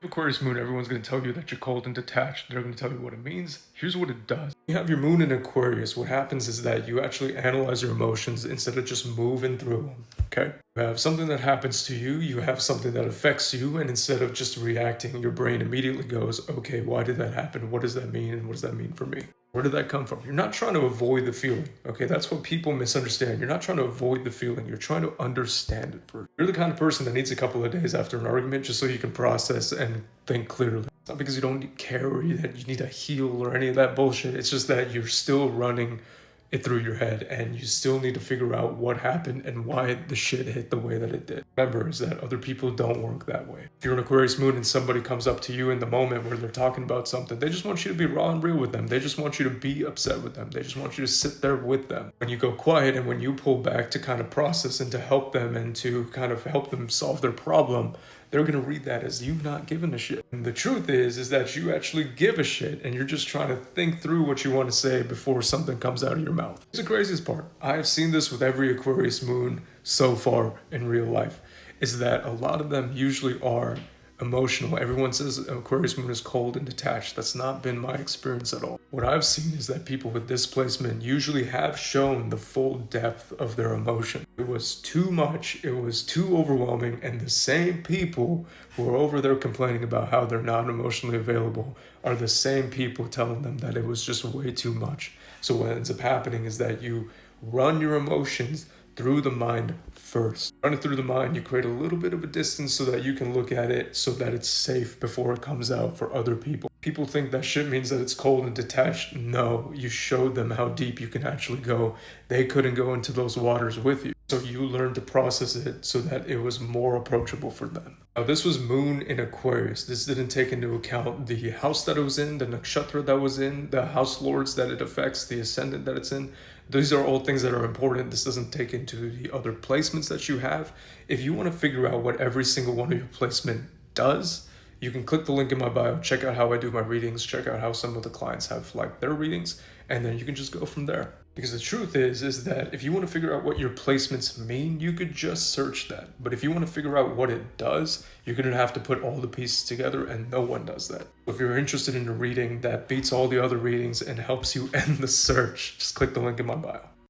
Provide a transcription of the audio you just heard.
Aquarius moon, everyone's going to tell you that you're cold and detached. They're going to tell you what it means. Here's what it does. You have your moon in Aquarius. What happens is that you actually analyze your emotions instead of just moving through them. Okay? You have something that happens to you, you have something that affects you, and instead of just reacting, your brain immediately goes, okay, why did that happen? What does that mean? And what does that mean for me? Where did that come from? You're not trying to avoid the feeling, okay? That's what people misunderstand. You're not trying to avoid the feeling. You're trying to understand it first. You're the kind of person that needs a couple of days after an argument just so you can process and think clearly. It's not because you don't care or that you need to heal or any of that bullshit. It's just that you're still running it through your head and you still need to figure out what happened and why the shit hit the way that it did. Remember is that other people don't work that way. If you're an Aquarius moon and somebody comes up to you in the moment where they're talking about something, they just want you to be raw and real with them. They just want you to be upset with them. They just want you to sit there with them. When you go quiet and when you pull back to kind of process and to help them and to kind of help them solve their problem, they're going to read that as you not giving a shit. And the truth is that you actually give a shit and you're just trying to think through what you want to say before something comes out of your mouth. It's the craziest part. I have seen this with every Aquarius moon so far in real life, is that a lot of them usually are emotional. Everyone says Aquarius moon is cold and detached. That's not been my experience at all. What I've seen is that people with this placement usually have shown the full depth of their emotion. It was too much, it was too overwhelming, and the same people who are over there complaining about how they're not emotionally available are the same people telling them that it was just way too much. So what ends up happening is that you run your emotions through the mind first. Run it through the mind, you create a little bit of a distance so that you can look at it so that it's safe before it comes out for other people. People think that shit means that it's cold and detached. No, you showed them how deep you can actually go. They couldn't go into those waters with you. So you learned to process it so that it was more approachable for them. Now this was moon in Aquarius. This didn't take into account the house that it was in, the nakshatra that was in, the house lords that it affects, the ascendant that it's in. These are all things that are important. This doesn't take into the other placements that you have. If you want to figure out what every single one of your placement does, you can click the link in my bio, check out how I do my readings, check out how some of the clients have like their readings, and then you can just go from there. Because the truth is that if you want to figure out what your placements mean, you could just search that. But if you want to figure out what it does, you're going to have to put all the pieces together, and no one does that. If you're interested in a reading that beats all the other readings and helps you end the search, just click the link in my bio.